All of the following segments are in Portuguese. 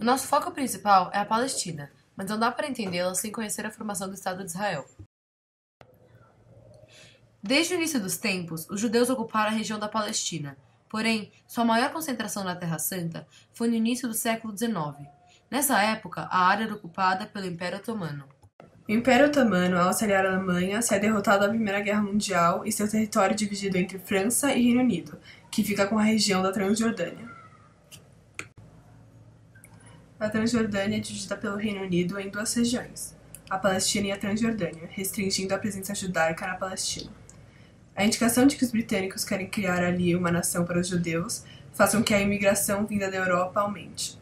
O nosso foco principal é a Palestina, mas não dá para entendê-la sem conhecer a formação do Estado de Israel. Desde o início dos tempos, os judeus ocuparam a região da Palestina, porém, sua maior concentração na Terra Santa foi no início do século XIX. Nessa época, a área era ocupada pelo Império Otomano. O Império Otomano, ao auxiliar a Alemanha, se é derrotado na Primeira Guerra Mundial e seu território dividido entre França e Reino Unido, que fica com a região da Transjordânia. A Transjordânia é dividida pelo Reino Unido em duas regiões, a Palestina e a Transjordânia, restringindo a presença judaica na Palestina. A indicação de que os britânicos querem criar ali uma nação para os judeus faz com que a imigração vinda da Europa aumente.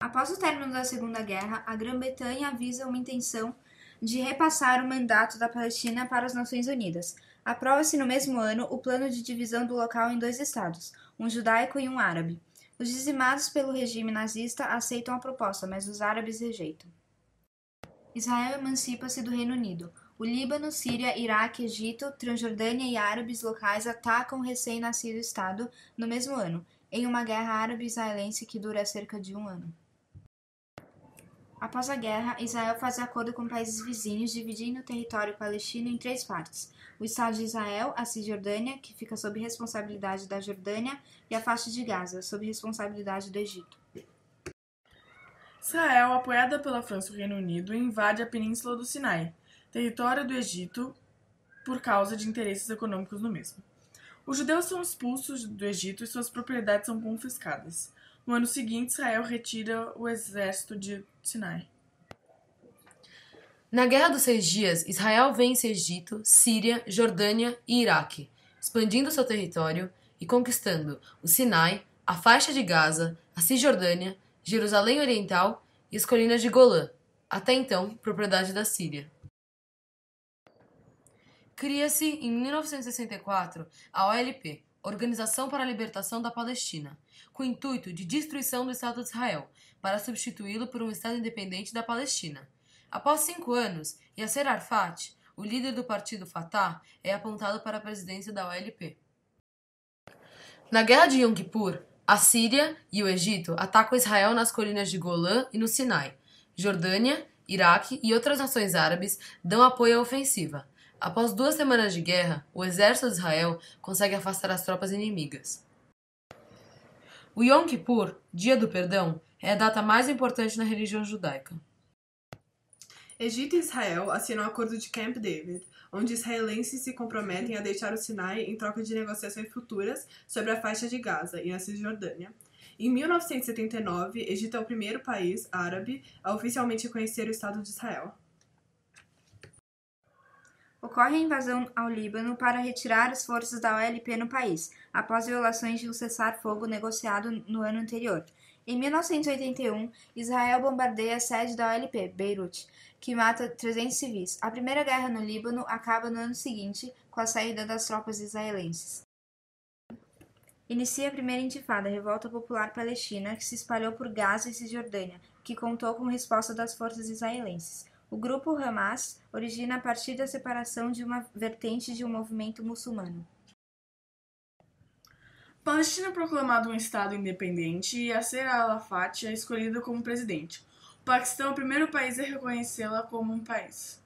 Após o término da Segunda Guerra, a Grã-Bretanha avisa uma intenção de repassar o mandato da Palestina para as Nações Unidas. Aprova-se no mesmo ano o plano de divisão do local em dois estados, um judaico e um árabe. Os dizimados pelo regime nazista aceitam a proposta, mas os árabes rejeitam. Israel emancipa-se do Reino Unido. O Líbano, Síria, Iraque, Egito, Transjordânia e árabes locais atacam o recém-nascido Estado no mesmo ano, em uma guerra árabe-israelense que dura cerca de um ano. Após a guerra, Israel faz acordo com países vizinhos, dividindo o território palestino em três partes: o Estado de Israel, a Cisjordânia, que fica sob responsabilidade da Jordânia, e a faixa de Gaza, sob responsabilidade do Egito. Israel, apoiada pela França e o Reino Unido, invade a Península do Sinai, território do Egito, por causa de interesses econômicos no mesmo. Os judeus são expulsos do Egito e suas propriedades são confiscadas. No ano seguinte, Israel retira o exército de Sinai. Na Guerra dos 6 Dias, Israel vence Egito, Síria, Jordânia e Iraque, expandindo seu território e conquistando o Sinai, a faixa de Gaza, a Cisjordânia, Jerusalém Oriental e as colinas de Golã, até então propriedade da Síria. Cria-se, em 1964, a OLP, Organização para a Libertação da Palestina, com o intuito de destruição do Estado de Israel, para substituí-lo por um Estado independente da Palestina. Após 5 anos, Yasser Arafat, o líder do partido Fatah, é apontado para a presidência da OLP. Na Guerra de Yom Kippur, a Síria e o Egito atacam Israel nas colinas de Golã e no Sinai. Jordânia, Iraque e outras nações árabes dão apoio à ofensiva. Após 2 semanas de guerra, o exército de Israel consegue afastar as tropas inimigas. O Yom Kippur, Dia do Perdão, é a data mais importante na religião judaica. Egito e Israel assinam o acordo de Camp David, onde israelenses se comprometem a deixar o Sinai em troca de negociações futuras sobre a faixa de Gaza e a Cisjordânia. Em 1979, Egito é o primeiro país árabe a oficialmente reconhecer o Estado de Israel. Ocorre a invasão ao Líbano para retirar as forças da OLP no país, após violações de um cessar-fogo negociado no ano anterior. Em 1981, Israel bombardeia a sede da OLP, Beirute, que mata 300 civis. A Primeira Guerra no Líbano acaba no ano seguinte, com a saída das tropas israelenses. Inicia a Primeira Intifada, a Revolta Popular Palestina, que se espalhou por Gaza e Cisjordânia, que contou com resposta das forças israelenses. O grupo Hamas origina a partir da separação de uma vertente de um movimento muçulmano. Palestina é proclamado um Estado independente e Yasser Arafat é escolhido como presidente. O Paquistão é o primeiro país a reconhecê-la como um país.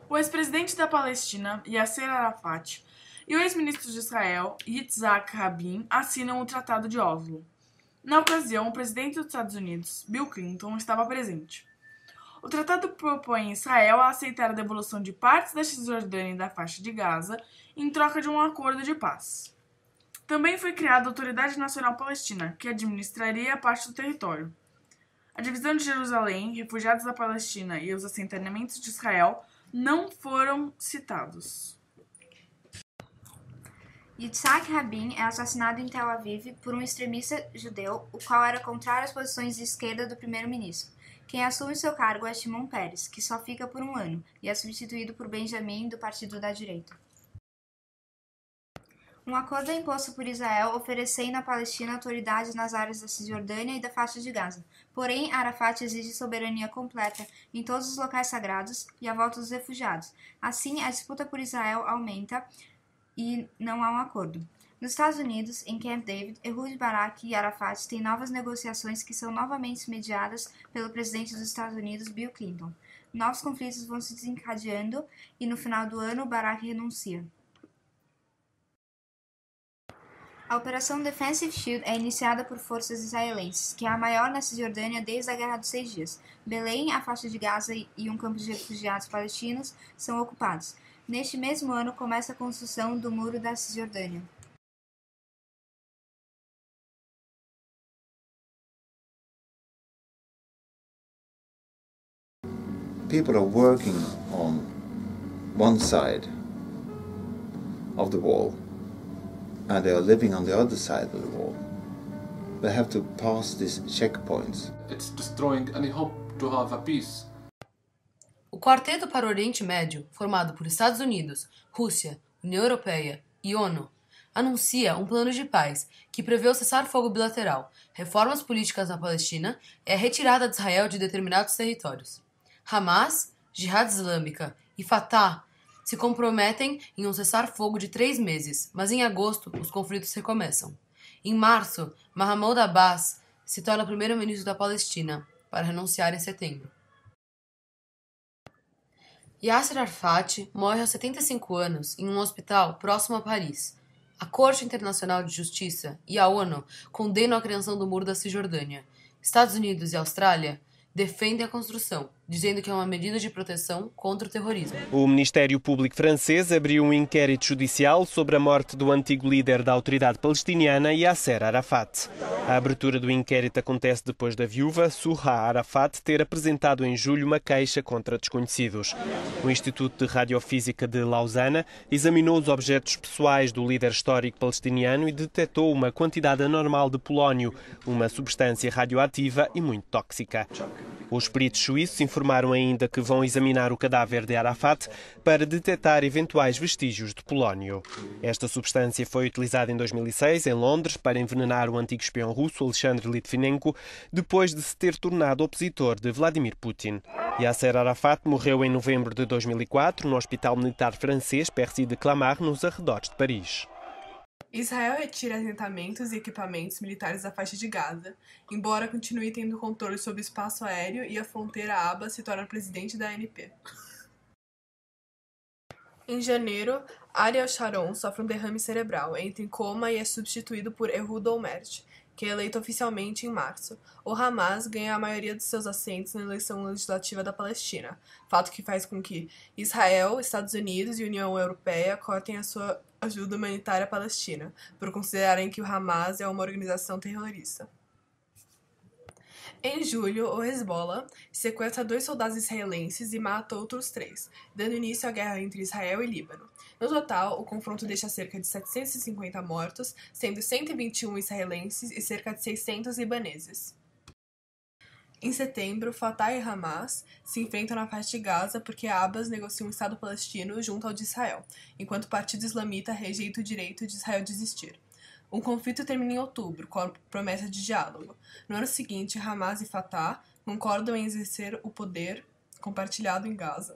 O ex-presidente da Palestina, Yasser Arafat, e o ex-ministro de Israel, Yitzhak Rabin, assinam o Tratado de Oslo. Na ocasião, o presidente dos Estados Unidos, Bill Clinton, estava presente. O tratado propõe Israel a aceitar a devolução de partes da Cisjordânia e da faixa de Gaza em troca de um acordo de paz. Também foi criada a Autoridade Nacional Palestina, que administraria a parte do território. A divisão de Jerusalém, refugiados da Palestina e os assentamentos de Israel não foram citados. Yitzhak Rabin é assassinado em Tel Aviv por um extremista judeu, o qual era contrário às posições de esquerda do primeiro-ministro. Quem assume seu cargo é Shimon Peres, que só fica por um ano, e é substituído por Benjamin, do Partido da Direita. Um acordo é imposto por Israel, oferecendo à Palestina autoridade nas áreas da Cisjordânia e da faixa de Gaza. Porém, Arafat exige soberania completa em todos os locais sagrados e a volta dos refugiados. Assim, a disputa por Israel aumenta e não há um acordo. Nos Estados Unidos, em Camp David, Ehud Barak e Arafat têm novas negociações que são novamente mediadas pelo presidente dos Estados Unidos, Bill Clinton. Novos conflitos vão se desencadeando e no final do ano, Barak renuncia. A Operação Defensive Shield é iniciada por forças israelenses, que é a maior na Cisjordânia desde a Guerra dos 6 Dias. Belém, a faixa de Gaza e um campo de refugiados palestinos são ocupados. Neste mesmo ano, começa a construção do Muro da Cisjordânia. People are working on one side of the wall and they are living on the other side of the wall. They have to pass these checkpoints. It's destroying any hope to have a peace. O Quarteto para o Oriente Médio, formado por Estados Unidos, Rússia, União Europeia e ONU, anuncia um plano de paz que prevê o cessar-fogo bilateral, reformas políticas na Palestina e a retirada de Israel de determinados territórios. Hamas, Jihad Islâmica e Fatah se comprometem em um cessar-fogo de 3 meses, mas em agosto os conflitos recomeçam. Em março, Mahmoud Abbas se torna primeiro-ministro da Palestina, para renunciar em setembro. Yasser Arafat morre aos 75 anos em um hospital próximo a Paris. A Corte Internacional de Justiça e a ONU condenam a criação do Muro da Cisjordânia. Estados Unidos e Austrália defendem a construção, dizendo que é uma medida de proteção contra o terrorismo. O Ministério Público francês abriu um inquérito judicial sobre a morte do antigo líder da autoridade palestiniana, Yasser Arafat. A abertura do inquérito acontece depois da viúva, Souha Arafat, ter apresentado em julho uma queixa contra desconhecidos. O Instituto de Radiofísica de Lausana examinou os objetos pessoais do líder histórico palestiniano e detectou uma quantidade anormal de polónio, uma substância radioativa e muito tóxica. Os peritos suíços informaram ainda que vão examinar o cadáver de Arafat para detectar eventuais vestígios de polónio. Esta substância foi utilizada em 2006 em Londres para envenenar o antigo espião russo Alexandre Litvinenko depois de se ter tornado opositor de Vladimir Putin. Yasser Arafat morreu em novembro de 2004 no Hospital Militar Francês Percy de Clamart, nos arredores de Paris. Israel retira assentamentos e equipamentos militares da faixa de Gaza, embora continue tendo controle sobre o espaço aéreo e a fronteira. Abbas se torna presidente da ANP. Em janeiro, Ariel Sharon sofre um derrame cerebral, entra em coma e é substituído por Ehud Olmert, que é eleito oficialmente em março. O Hamas ganha a maioria dos seus assentos na eleição legislativa da Palestina, fato que faz com que Israel, Estados Unidos e União Europeia cortem a sua ajuda humanitária à Palestina, por considerarem que o Hamas é uma organização terrorista. Em julho, o Hezbollah sequestra 2 soldados israelenses e mata outros 3, dando início à guerra entre Israel e Líbano. No total, o confronto deixa cerca de 750 mortos, sendo 121 israelenses e cerca de 600 libaneses. Em setembro, Fatah e Hamas se enfrentam na faixa de Gaza porque Abbas negocia um Estado palestino junto ao de Israel, enquanto o Partido Islamita rejeita o direito de Israel de existir. Um conflito termina em outubro, com a promessa de diálogo. No ano seguinte, Hamas e Fatah concordam em exercer o poder compartilhado em Gaza.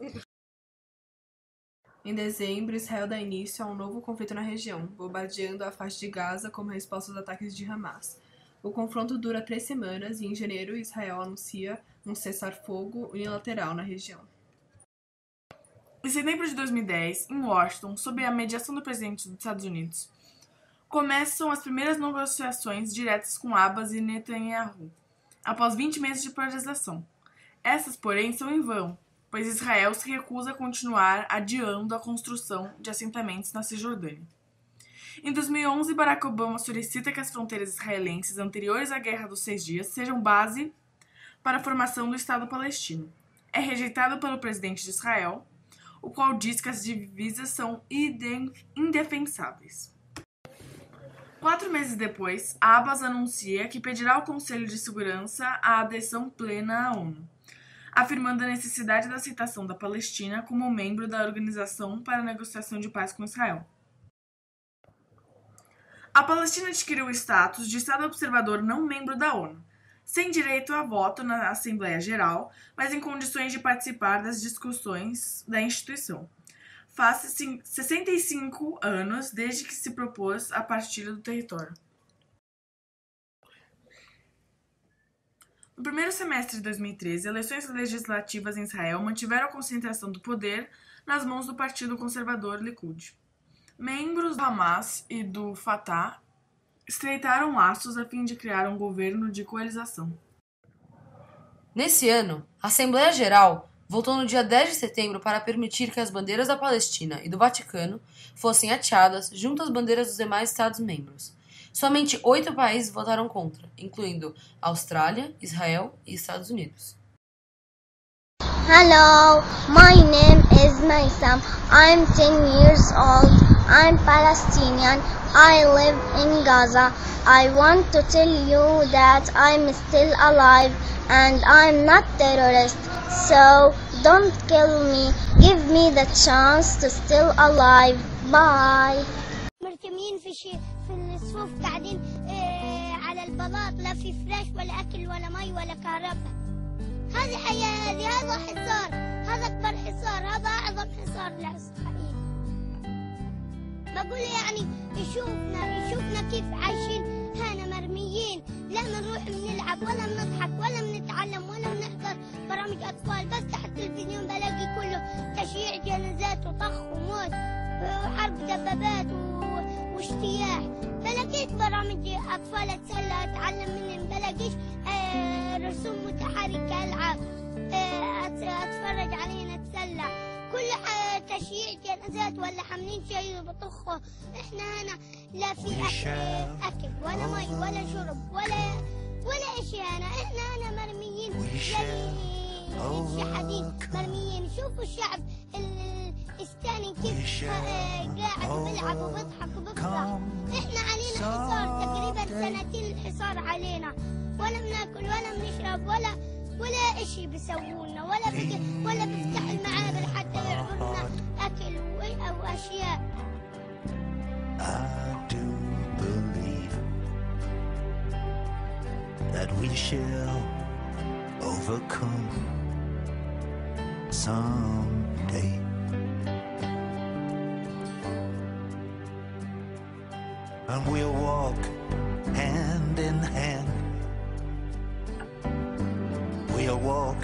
Em dezembro, Israel dá início a um novo conflito na região, bombardeando a faixa de Gaza como resposta aos ataques de Hamas. O confronto dura 3 semanas e, em janeiro, Israel anuncia um cessar-fogo unilateral na região. Em setembro de 2010, em Washington, sob a mediação do presidente dos Estados Unidos, começam as primeiras negociações diretas com Abbas e Netanyahu, após 20 meses de polarização. Essas, porém, são em vão, pois Israel se recusa a continuar adiando a construção de assentamentos na Cisjordânia. Em 2011, Barack Obama solicita que as fronteiras israelenses anteriores à Guerra dos 6 Dias sejam base para a formação do Estado palestino. É rejeitado pelo presidente de Israel, o qual diz que as divisas são indefensáveis. 4 meses depois, Abbas anuncia que pedirá ao Conselho de Segurança a adesão plena à ONU, afirmando a necessidade da aceitação da Palestina como membro da Organização para a Negociação de Paz com Israel. A Palestina adquiriu o status de Estado observador não membro da ONU, sem direito a voto na Assembleia Geral, mas em condições de participar das discussões da instituição. Faz 65 anos desde que se propôs a partilha do território. No primeiro semestre de 2013, eleições legislativas em Israel mantiveram a concentração do poder nas mãos do Partido Conservador Likud. Membros do Hamas e do Fatah estreitaram laços a fim de criar um governo de coalização. Nesse ano, a Assembleia Geral votou no dia 10 de setembro para permitir que as bandeiras da Palestina e do Vaticano fossem ateadas junto às bandeiras dos demais Estados-membros. Somente 8 países votaram contra, incluindo Austrália, Israel e Estados Unidos. Hello, my name is Maysam. I'm 10 years old. I'm Palestinian. I live in Gaza. I want to tell you that I'm still alive and I'm not terrorist. So don't kill me. Give me the chance to still alive. Bye. مرتمين في الصفوف قاعدين على البلاط، لا في فراش ولا أكل ولا مي ولا كهرباء. هذه حياة، هذا حصار، هذا أكبر حصار، هذا أعظم حصار لإسرائيل. بقول يعني يشوفنا كيف عايشين هنا مرميين، لا بنروح بنلعب ولا بنضحك ولا بنتعلم ولا بنحضر برامج أطفال. بفتح التلفزيون بلاقي كله تشييع جنازات وطخ وموت وحرب دبابات واجتياح. بلاقيش برامج أطفال أتسلى أتعلم منهم، بلاقيش رسوم متحركة ألعب أتفرج علينا أتسلى. كل تشييع جنازات ولا حاملين شيء بطخه. إحنا هنا لا في أكل ولا مي ولا شرب ولا إشي. إحنا هنا مرميين شحاتين مرميين. شوفوا الشعب الثاني كيف قاعد وبيلعب وبيضحك وبيفرح. احنا علينا حصار تقريبا 2 الحصار علينا، ولا بناكل ولا بنشرب ولا اشي بيسوونا ولا بيفتح المعابر حتى يعطونا اكل او اشياء. I do believe that we shall overcome someday. And we'll walk hand in hand. We'll walk